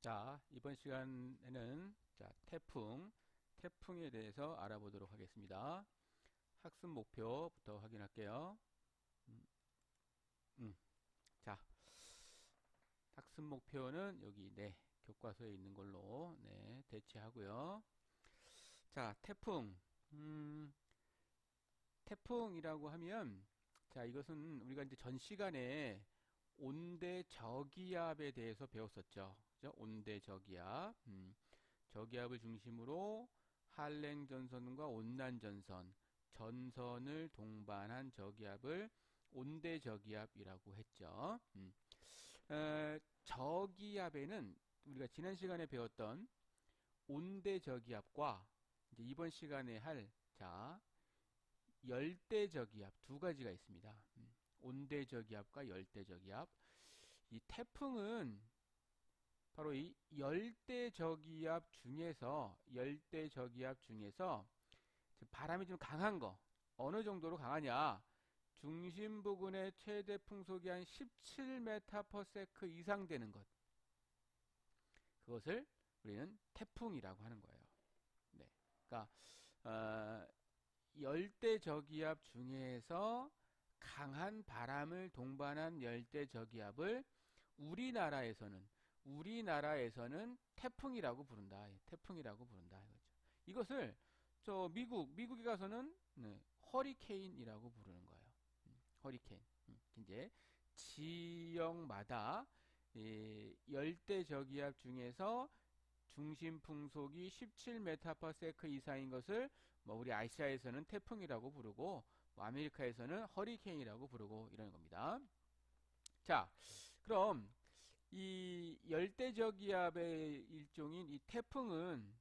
자, 이번 시간에는 태풍에 대해서 알아보도록 하겠습니다. 학습 목표부터 확인할게요. 음, 음. 자, 학습 목표는 여기 교과서에 있는 걸로 대체하고요. 자, 음, 태풍이라고 하면 이것은 우리가 이제 전 시간에 온대 저기압에 대해서 배웠었죠. 그죠? 온대 저기압. 저기압을 중심으로 한랭 전선과 온난 전선, 전선을 동반한 저기압을 온대 저기압이라고 했죠. 저기압에는 우리가 지난 시간에 배웠던 온대 저기압과 이제 이번 시간에 할 열대 저기압 두 가지가 있습니다. 온대 저기압과 열대 저기압. 이 태풍은 바로 이 열대 저기압 중에서 바람이 좀 강한 거, 어느 정도로 강하냐? 중심 부근의 최대 풍속이 한 17m/s 이상 되는 것, 그것을 우리는 태풍이라고 하는 거예요. 네, 그러니까 어, 열대 저기압 중에서 강한 바람을 동반한 열대 저기압을 우리나라에서는 태풍이라고 부른다. 태풍이라고 부른다 이거죠. 이것을 미국에 가서는 허리케인이라고 부르는 거예요. 허리케인. 이제 지역마다 열대 저기압 중에서 중심 풍속이 17m/s 이상인 것을 뭐 우리 아시아에서는 태풍이라고 부르고 뭐 아메리카에서는 허리케인이라고 부르고 이러는 겁니다. 자, 그럼 이 열대저기압의 일종인 이 태풍은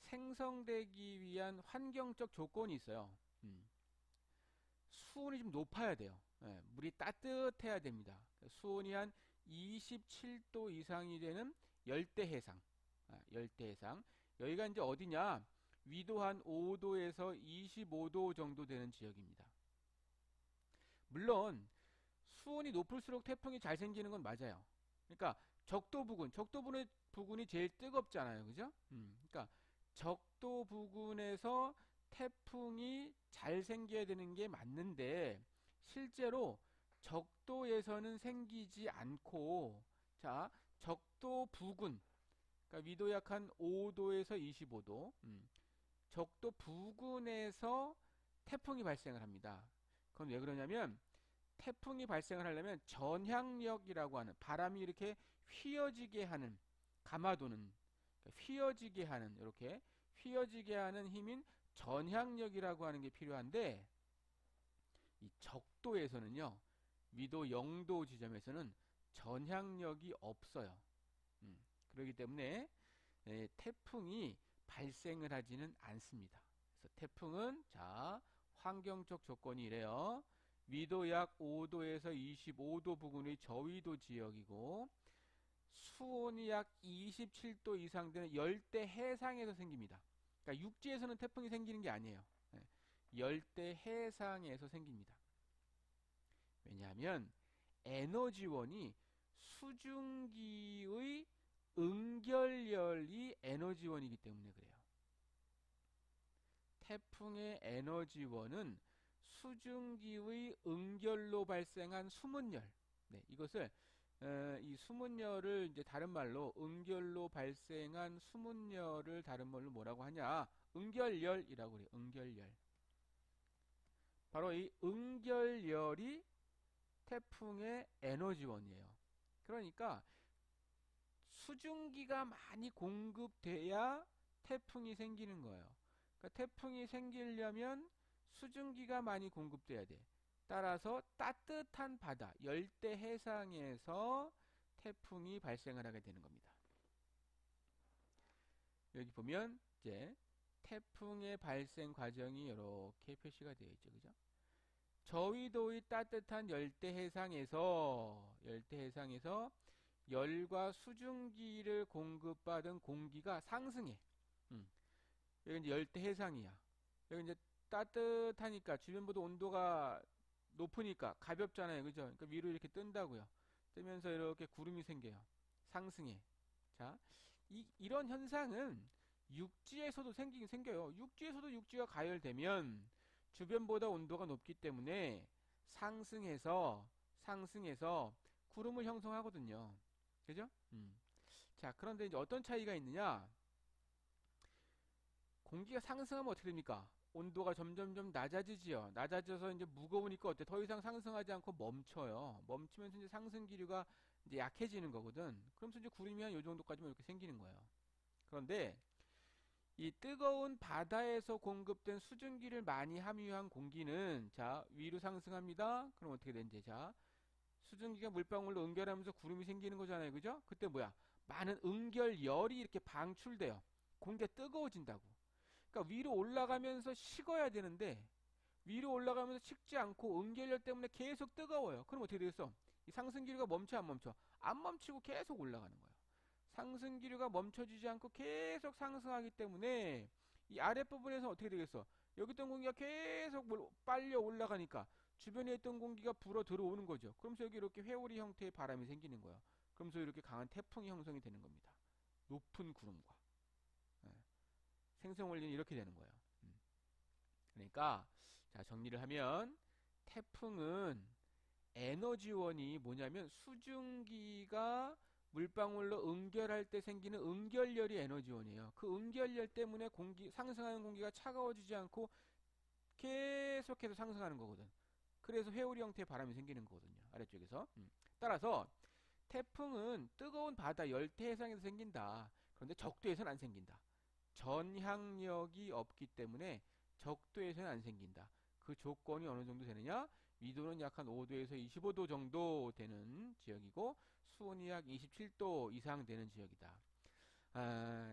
생성되기 위한 환경적 조건이 있어요. 수온이 좀 높아야 돼요. 예, 물이 따뜻해야 됩니다. 수온이 한 27도 이상이 되는 열대해상. 열대해상. 여기가 이제 어디냐? 위도 한 5도에서 25도 정도 되는 지역입니다. 물론 수온이 높을수록 태풍이 잘 생기는 건 맞아요. 그러니까 적도 부근이 제일 뜨겁잖아요. 그죠? 그러니까 적도 부근에서 태풍이 잘 생겨야 되는 게 맞는데 실제로 적도에서는 생기지 않고 적도 부근, 그러니까 위도 약 한 5도에서 25도, 적도 부근에서 태풍이 발생을 합니다. 그건 왜 그러냐면 태풍이 발생을 하려면 전향력이라고 하는, 바람이 이렇게 휘어지게 하는, 가마도는 그러니까 휘어지게 하는 힘인 전향력이라고 하는 게 필요한데, 이 적도에서는요, 위도 0도 지점에서는 전향력이 없어요. 그렇기 때문에 태풍이 발생을 하지는 않습니다. 그래서 태풍은 환경적 조건이 이래요. 위도 약 5도에서 25도 부근의 저위도 지역이고 수온이 약 27도 이상 되는 열대 해상에서 생깁니다. 그러니까 육지에서는 태풍이 생기는 게 아니에요. 열대 해상에서 생깁니다. 왜냐하면 에너지원이 수증기의 응결열이 에너지원이기 때문에 그래요. 태풍의 에너지원은 수증기의 응결로 발생한 수문열. 이것을 이 수문열을 이제 다른 말로 응결로 발생한 수문열을 다른 말로 뭐라고 하냐? 응결열이라고 그래요. 응결열. 바로 이 응결열이 태풍의 에너지원이에요. 그러니까 수증기가 많이 공급돼야 태풍이 생기는 거예요. 그러니까 태풍이 생기려면 수증기가 많이 공급돼야 돼. 따라서 따뜻한 바다, 열대 해상에서 태풍이 발생을 하게 되는 겁니다. 여기 보면 이제 태풍의 발생 과정이 이렇게 표시가 되어 있죠. 그죠? 저위도의 따뜻한 열대 해상에서 열과 수증기를 공급받은 공기가 상승해. 음. 여기 이제 열대 해상이야. 여기 이제 따뜻하니까 주변보다 온도가 높으니까 가볍잖아요. 그죠? 그러니까 위로 이렇게 뜬다고요. 뜨면서 이렇게 구름이 생겨요. 상승해. 자, 이런 현상은 육지에서도 생겨요. 육지에서도 육지가 가열되면 주변보다 온도가 높기 때문에 상승해서 구름을 형성하거든요. 그죠? 자, 그런데 이제 어떤 차이가 있느냐? 공기가 상승하면 어떻게 됩니까? 온도가 점점점 낮아지지요. 낮아져서 이제 무거우니까 어때? 더 이상 상승하지 않고 멈춰요. 멈추면서 이제 상승 기류가 이제 약해지는 거거든. 그러면서 이제 구름이 한 요 정도까지만 이렇게 생기는 거예요. 그런데 이 뜨거운 바다에서 공급된 수증기를 많이 함유한 공기는 자, 위로 상승합니다. 그럼 어떻게 되는지 자, 수증기가 물방울로 응결하면서 구름이 생기는 거잖아요. 그죠? 그때 뭐야? 많은 응결열이 이렇게 방출돼요. 공기가 뜨거워진다고. 그러니까 위로 올라가면서 식어야 되는데 위로 올라가면서 식지 않고 응결열 때문에 계속 뜨거워요. 그럼 어떻게 되겠어? 이 상승기류가 멈춰 안 멈춰? 안 멈추고 계속 올라가는 거예요. 상승기류가 멈춰지지 않고 계속 상승하기 때문에 이 아랫부분에서 어떻게 되겠어? 여기 있던 공기가 계속 빨려 올라가니까 주변에 있던 공기가 불어 들어오는 거죠. 그러면서 여기 이렇게 회오리 형태의 바람이 생기는 거예요. 그러면서 이렇게 강한 태풍이 형성이 되는 겁니다. 높은 구름과. 예. 생성 원리는 이렇게 되는 거예요. 그러니까 자, 정리를 하면 태풍은 에너지원이 뭐냐면 수증기가 물방울로 응결할 때 생기는 응결열이 에너지원이에요. 그 응결열 때문에 상승하는 공기가 차가워지지 않고 계속해서 상승하는 거거든. 그래서 회오리 형태의 바람이 생기는 거거든요. 아래쪽에서. 따라서 태풍은 뜨거운 바다 열대 해상에서 생긴다. 그런데 적도에서는 안 생긴다. 전향력이 없기 때문에 적도에서는 안 생긴다. 그 조건이 어느 정도 되느냐? 위도는 약 한 5도에서 25도 정도 되는 지역이고 수온이 약 27도 이상 되는 지역이다.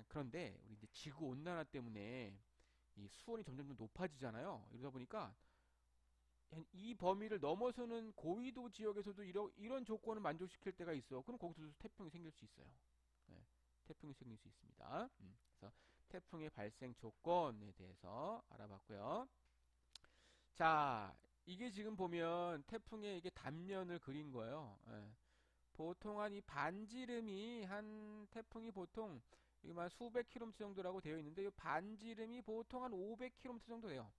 그런데 우리 이제 지구 온난화 때문에 이 수온이 점점 높아지잖아요. 이러다 보니까 이 범위를 넘어서는 고위도 지역에서도 이런 조건을 만족시킬 때가 있어. 그럼 거기서도 태풍이 생길 수 있어요. 네, 태풍이 생길 수 있습니다. 그래서 태풍의 발생 조건에 대해서 알아봤고요. 자, 이게 지금 보면 태풍의 이게 단면을 그린 거예요. 예. 보통 한 이 반지름이 한 태풍이 보통 이만 수백 킬로미터 정도라고 되어 있는데 이 반지름이 보통 한 500킬로미터 정도 돼요.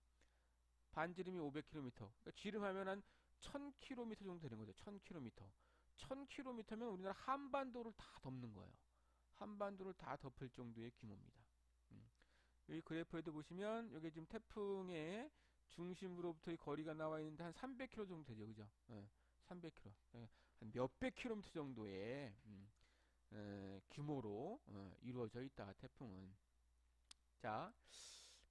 반지름이 500킬로미터. 그러니까 지름하면 한 1000킬로미터 정도 되는 거죠. 1000킬로미터. 1000킬로미터면 우리나라 한반도를 다 덮는 거예요. 한반도를 다 덮을 정도의 규모입니다. 여기 그래프에도 보시면 여기 지금 태풍의 중심으로부터의 거리가 나와 있는데 한 300km 정도 되죠. 그죠? 300km. 한 몇백 킬로미터 정도의 규모로 이루어져 있다. 태풍은. 자,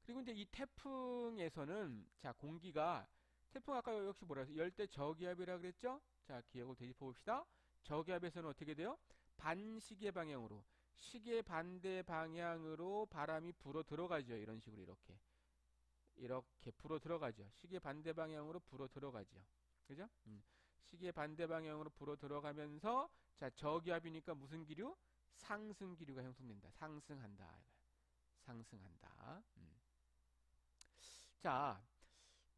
그리고 이제 이 태풍에서는 자, 공기가 태풍 아까 역시 뭐라 했어요? 열대 저기압이라 그랬죠? 자, 기억을 되짚어 봅시다. 저기압에서는 어떻게 돼요? 반시계 방향으로 시계 반대 방향으로 바람이 불어 들어가죠. 이런 식으로 이렇게 불어 들어가죠. 시계 반대 방향으로 불어 들어가죠. 그죠? 시계 반대 방향으로 불어 들어가면서 자, 저기압이니까 무슨 기류? 상승 기류가 형성된다. 상승한다. 상승한다. 자,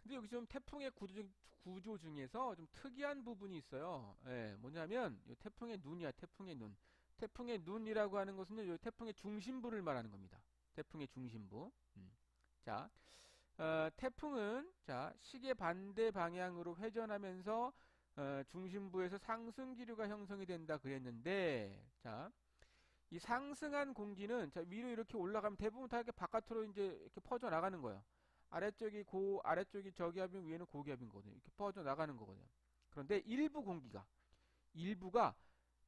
근데 여기 좀 태풍의 구조 중에서 좀 특이한 부분이 있어요. 예, 뭐냐면 이 태풍의 눈이야. 태풍의 눈. 태풍의 눈이라고 하는 것은 이 태풍의 중심부를 말하는 겁니다. 태풍의 중심부. 자, 태풍은 자, 시계 반대 방향으로 회전하면서 중심부에서 상승 기류가 형성이 된다 그랬는데 자, 이 상승한 공기는 자, 위로 이렇게 올라가면 대부분 다 이렇게 바깥으로 이제 이렇게 퍼져 나가는 거예요. 아래쪽이 저기압이면 위에는 고기압인 거거든요. 이렇게 퍼져 나가는 거거든요. 그런데 일부가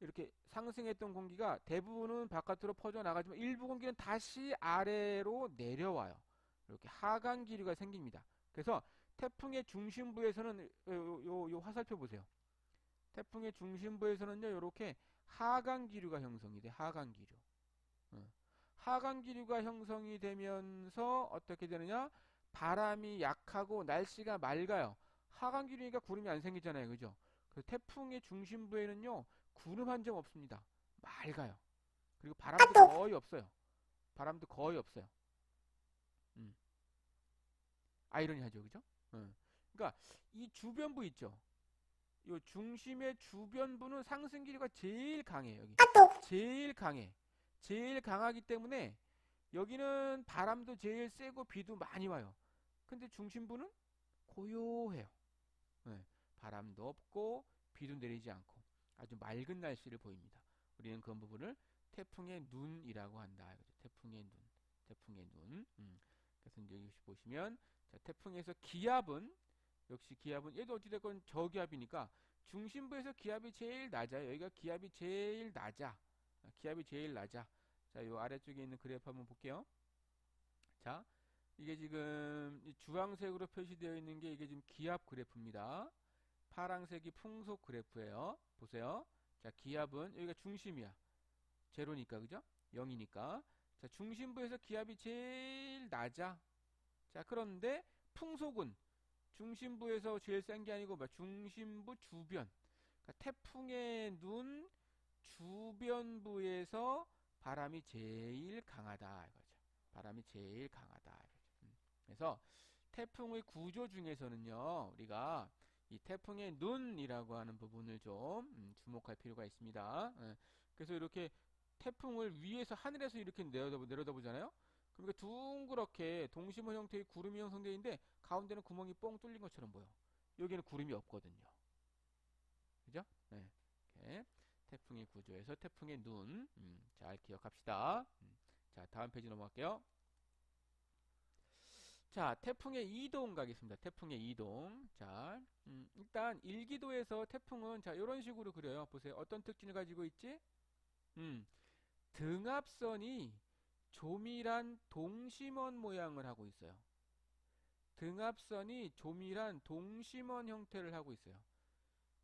이렇게 상승했던 공기가 대부분은 바깥으로 퍼져 나가지만 일부 공기는 다시 아래로 내려와요. 이렇게 하강 기류가 생깁니다. 그래서 태풍의 중심부에서는 요 화살표 보세요. 태풍의 중심부에서는요, 이렇게 하강 기류가 형성이 돼. 하강 기류. 하강 기류가 형성이 되면서 어떻게 되느냐? 바람이 약하고 날씨가 맑아요. 하강 기류니까 구름이 안 생기잖아요. 그죠? 그래서 태풍의 중심부에는요, 구름 한 점 없습니다. 맑아요. 그리고 바람도 거의 없어요. 바람도 거의 없어요. 음. 아이러니하죠. 그죠? 그러니까 이 주변부 있죠. 요 중심의 주변부는 상승 기류가 제일 강해요. 여기. 제일 강해. 제일 강하기 때문에 여기는 바람도 제일 세고 비도 많이 와요. 근데 중심부는 고요해요. 네, 바람도 없고 비도 내리지 않고 아주 맑은 날씨를 보입니다. 우리는 그런 부분을 태풍의 눈이라고 한다. 태풍의 눈, 태풍의 눈. 그래서 이제 여기 보시면 자, 태풍에서 기압은 역시 기압은 얘도 어찌됐건 저기압이니까 중심부에서 기압이 제일 낮아요. 여기가 기압이 제일 낮아. 기압이 제일 낮아. 자, 요 아래쪽에 있는 그래프 한번 볼게요. 자, 이게 지금 주황색으로 표시되어 있는 게 이게 지금 기압 그래프입니다. 파란색이 풍속 그래프예요. 보세요. 자, 기압은 여기가 중심이야. 제로니까 그죠? 0이니까. 자, 중심부에서 기압이 제일 낮아. 자, 그런데 풍속은 중심부에서 제일 센 게 아니고 중심부 주변. 그러니까 태풍의 눈 주변부에서 바람이 제일 강하다 이거죠. 바람이 제일 강하다 이거죠. 그래서 태풍의 구조 중에서는요, 우리가 이 태풍의 눈이라고 하는 부분을 좀 주목할 필요가 있습니다. 그래서 이렇게 태풍을 위에서 하늘에서 이렇게 내려다보잖아요. 그러니까 둥그렇게 동심원 형태의 구름이 형성되어 있는데 가운데는 구멍이 뻥 뚫린 것처럼 보여. 여기는 구름이 없거든요. 그죠? 네. 이렇게 태풍의 구조에서 태풍의 눈. 잘 기억합시다. 자, 다음 페이지 넘어갈게요. 자, 태풍의 이동 가겠습니다. 태풍의 이동. 자, 일단 일기도에서 태풍은 자, 이런 식으로 그려요. 보세요. 어떤 특징을 가지고 있지? 등압선이 조밀한 동심원 모양을 하고 있어요. 등압선이 조밀한 동심원 형태를 하고 있어요.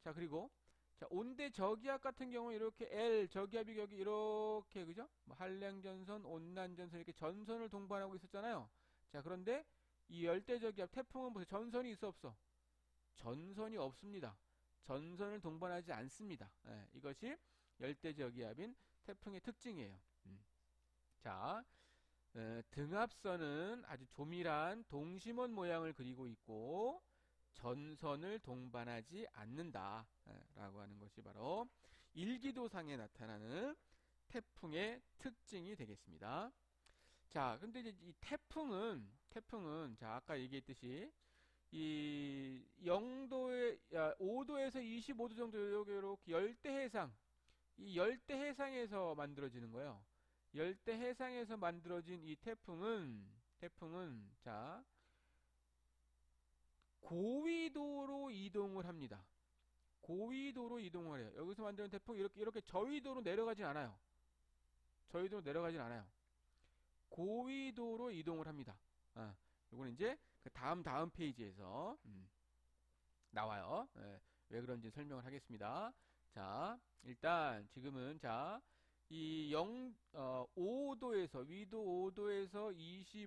자, 그리고 자, 온대 저기압 같은 경우 이렇게 L 저기압이 여기 이렇게 그죠? 뭐 한랭전선, 온난전선 이렇게 전선을 동반하고 있었잖아요. 자, 그런데 이 열대저기압 태풍은 보세요. 전선이 있어 없어? 전선이 없습니다. 전선을 동반하지 않습니다. 예, 이것이 열대저기압인 태풍의 특징이에요. 자, 등압선은 아주 조밀한 동심원 모양을 그리고 있고 전선을 동반하지 않는다 라고 하는 것이 바로 일기도상에 나타나는 태풍의 특징이 되겠습니다. 자, 근데 이제 이 태풍은 자, 아까 얘기했듯이 이 0도에 5도에서 25도 정도 이렇게 열대해상, 이 열대해상에서 만들어지는 거예요. 열대해상에서 만들어진 이 태풍은 자, 고위도로 이동을 합니다. 고위도로 이동을 해요. 여기서 만드는 태풍 이렇게 저위도로 내려가진 않아요. 저위도로 내려가진 않아요. 고위도로 이동을 합니다. 요거는 이제 그 다음 페이지에서 나와요. 왜 그런지 설명을 하겠습니다. 자, 일단 지금은 자, 이 5도에서 위도 5도에서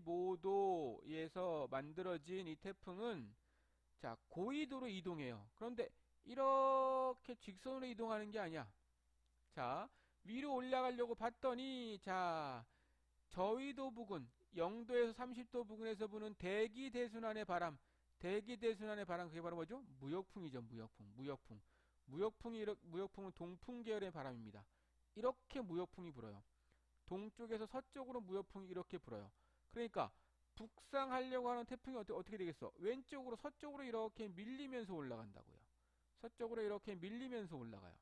25도에서 만들어진 이 태풍은 자, 고위도로 이동해요. 그런데 이렇게 직선으로 이동하는 게 아니야. 자, 위로 올라가려고 봤더니 자, 저위도 부근 0도에서 30도 부근에서 부는 대기대순환의 바람, 대기대순환의 바람 그게 바로 뭐죠? 무역풍이죠. 무역풍은 동풍 계열의 바람입니다. 이렇게 무역풍이 불어요. 동쪽에서 서쪽으로 무역풍이 이렇게 불어요. 그러니까 북상하려고 하는 태풍이 어떻게 되겠어? 왼쪽으로 서쪽으로 이렇게 밀리면서 올라간다고요. 서쪽으로 이렇게 밀리면서 올라가요.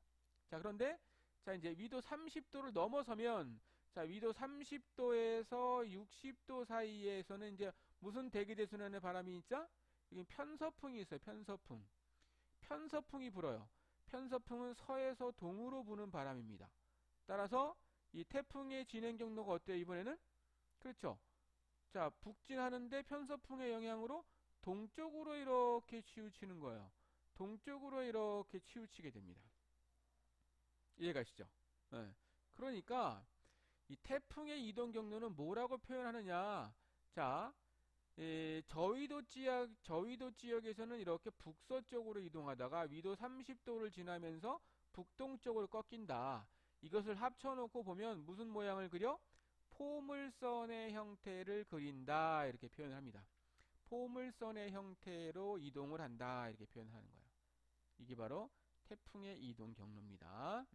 자, 그런데 자, 이제 위도 30도를 넘어서면 자, 위도 30도에서 60도 사이에서는 이제 무슨 대기대순환의 바람이 있죠? 여기 편서풍이 있어요. 편서풍이 불어요. 편서풍은 서에서 동으로 부는 바람입니다. 따라서 이 태풍의 진행 경로가 어때요? 이번에는? 그렇죠. 자, 북진하는데 편서풍의 영향으로 동쪽으로 이렇게 치우치는 거예요. 동쪽으로 이렇게 치우치게 됩니다. 이해가시죠? 네. 그러니까 이 태풍의 이동 경로는 뭐라고 표현하느냐? 자, 저위도 지역에서는 이렇게 북서쪽으로 이동하다가 위도 30도를 지나면서 북동쪽으로 꺾인다. 이것을 합쳐놓고 보면 무슨 모양을 그려? 포물선의 형태를 그린다. 이렇게 표현합니다. 포물선의 형태로 이동을 한다. 이렇게 표현하는 거예요. 이게 바로 태풍의 이동 경로입니다.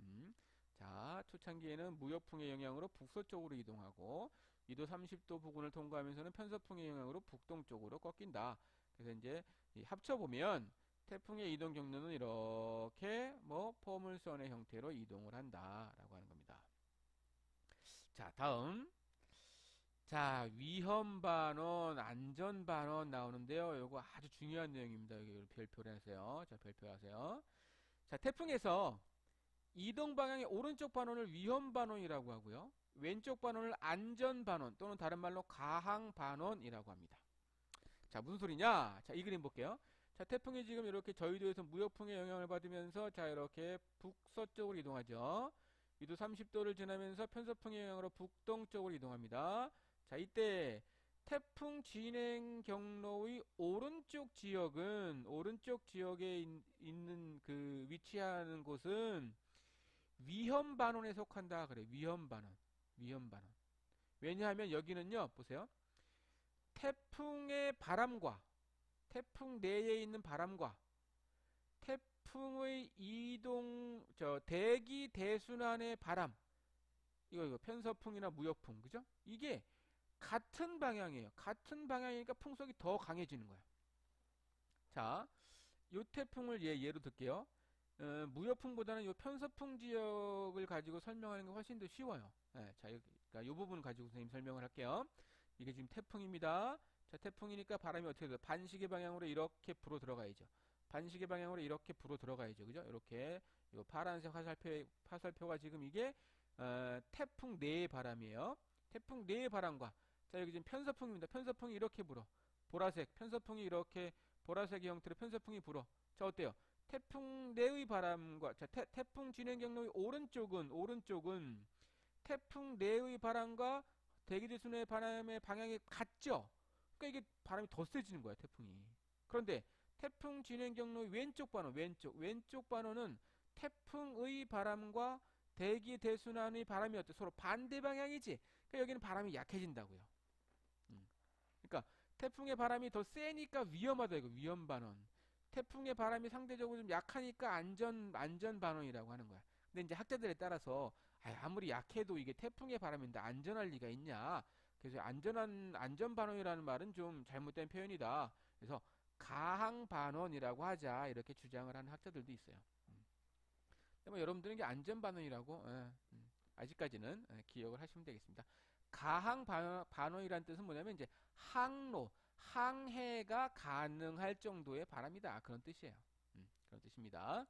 자, 초창기에는 무역풍의 영향으로 북서쪽으로 이동하고 2도 30도 부근을 통과하면서는 편서풍의 영향으로 북동쪽으로 꺾인다. 그래서 이제 합쳐보면 태풍의 이동 경로는 이렇게 뭐 포물선의 형태로 이동을 한다라고 하는 겁니다. 자, 다음. 자, 위험 반원, 안전 반원 나오는데요. 요거 아주 중요한 내용입니다. 여기 별표를 하세요. 자, 별표하세요. 자, 태풍에서 이동 방향의 오른쪽 반원을 위험 반원이라고 하고요. 왼쪽 반원을 안전 반원 또는 다른 말로 가항 반원이라고 합니다. 자, 무슨 소리냐? 자, 이 그림 볼게요. 자, 태풍이 지금 이렇게 저희도에서 무역풍의 영향을 받으면서 자, 이렇게 북서쪽으로 이동하죠. 위도 30도를 지나면서 편서풍의 영향으로 북동쪽으로 이동합니다. 자, 이때 태풍 진행 경로의 오른쪽 지역은 오른쪽 지역에 있는 그 위치하는 곳은 위험 반원에 속한다 그래. 위험 반원. 위험 반원. 왜냐하면 여기는요. 보세요. 태풍의 바람과 태풍 내에 있는 바람과 태풍의 이동 대기 대순환의 바람 이거 편서풍이나 무역풍 그죠? 이게 같은 방향이에요. 같은 방향이니까 풍속이 더 강해지는 거야. 자, 요 태풍을 예로 들게요. 무역풍보다는 요 편서풍 지역을 가지고 설명하는 게 훨씬 더 쉬워요. 예, 자, 그러니까 요 부분 가지고 선생님 설명을 할게요. 이게 지금 태풍입니다. 자, 태풍이니까 바람이 어떻게 돼요? 반시계 방향으로 이렇게 불어 들어가야죠. 반시계 방향으로 이렇게 불어 들어가야죠. 그죠? 이렇게 요 파란색 화살표가 지금 이게 태풍 내의 바람이에요. 태풍 내의 바람과 자, 여기 지금 편서풍입니다. 편서풍이 이렇게 불어. 보라색 편서풍이 이렇게 보라색의 형태로 편서풍이 불어. 자, 어때요? 태풍 내의 바람과 자, 태풍 진행 경로의 오른쪽은 태풍 내의 바람과 대기대순의 바람의 방향이 같죠? 그러니까 이게 바람이 더 세지는 거야, 태풍이. 그런데 태풍 진행 경로의 왼쪽 반원, 왼쪽 반원은 태풍의 바람과 대기 대순환의 바람이 어때? 서로 반대 방향이지. 그러니까 여기는 바람이 약해진다고요. 그러니까 태풍의 바람이 더 세니까 위험하다 이거 위험 반원. 태풍의 바람이 상대적으로 좀 약하니까 안전 반원이라고 하는 거야. 근데 이제 학자들에 따라서 아무리 약해도 이게 태풍의 바람인데 안전할 리가 있냐? 그래서 안전 반원이라는 말은 좀 잘못된 표현이다. 그래서 가항 반원이라고 하자 이렇게 주장을 하는 학자들도 있어요. 근데 뭐 여러분들은 이게 안전 반원이라고 아직까지는 기억을 하시면 되겠습니다. 가항 반원이라는 뜻은 뭐냐면 이제 항해가 가능할 정도의 바람이다. 그런 뜻이에요. 그런 뜻입니다.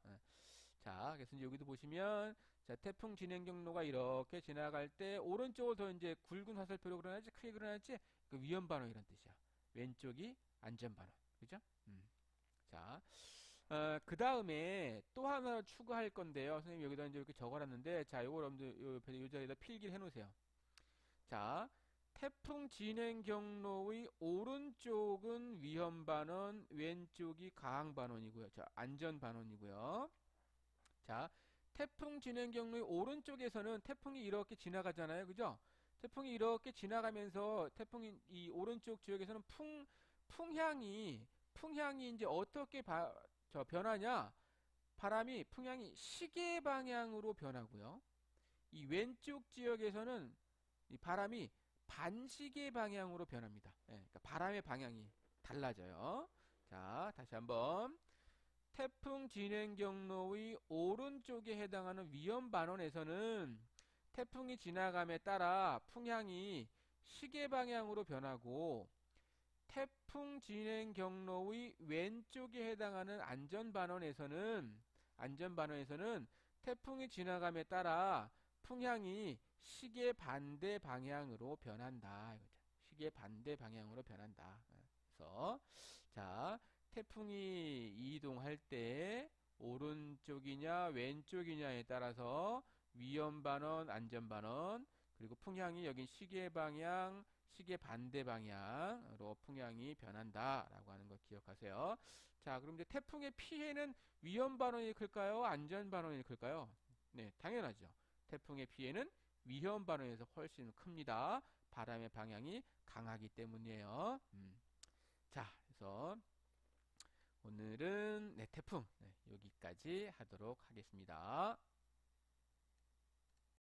자, 그래서 이제 여기도 보시면 자, 태풍 진행 경로가 이렇게 지나갈 때 오른쪽을 더 이제 굵은 화살표로 그려놨지 크게 그려놨지 그 위험 반원이라는 뜻이야. 왼쪽이 안전 반원. 그죠? 자, 그 다음에 또 하나 추가할 건데요. 선생님 여기다 이제 이렇게 적어놨는데 자, 요거 여러분들 요 자리에다 필기를 해놓으세요. 자, 태풍 진행 경로의 오른쪽은 위험 반원, 왼쪽이 가항 반원이고요. 자, 안전 반원이고요. 자, 태풍 진행 경로의 오른쪽에서는 태풍이 이렇게 지나가잖아요. 그죠? 태풍이 이렇게 지나가면서 태풍이 이 오른쪽 지역에서는 풍향이 이제 어떻게 변하냐? 바람이 풍향이 시계 방향으로 변하고요. 이 왼쪽 지역에서는 이 바람이 반시계 방향으로 변합니다. 예, 그러니까 바람의 방향이 달라져요. 자, 다시 한번. 태풍 진행 경로의 오른쪽에 해당하는 위험 반원에서는 태풍이 지나감에 따라 풍향이 시계 방향으로 변하고 태풍 진행 경로의 왼쪽에 해당하는 안전 반원에서는 태풍이 지나감에 따라 풍향이 시계 반대 방향으로 변한다. 시계 반대 방향으로 변한다. 그래서 자, 태풍이 이동할 때 오른쪽이냐 왼쪽이냐에 따라서 위험 반원, 안전 반원, 그리고 풍향이 여기 시계 방향, 시계 반대 방향으로 풍향이 변한다라고 하는 거 기억하세요. 자, 그럼 이제 태풍의 피해는 위험 반원이 클까요? 안전 반원이 클까요? 네, 당연하죠. 태풍의 피해는 위험 반원에서 훨씬 큽니다. 바람의 방향이 강하기 때문이에요. 자, 그래서 오늘은 태풍 여기까지 하도록 하겠습니다.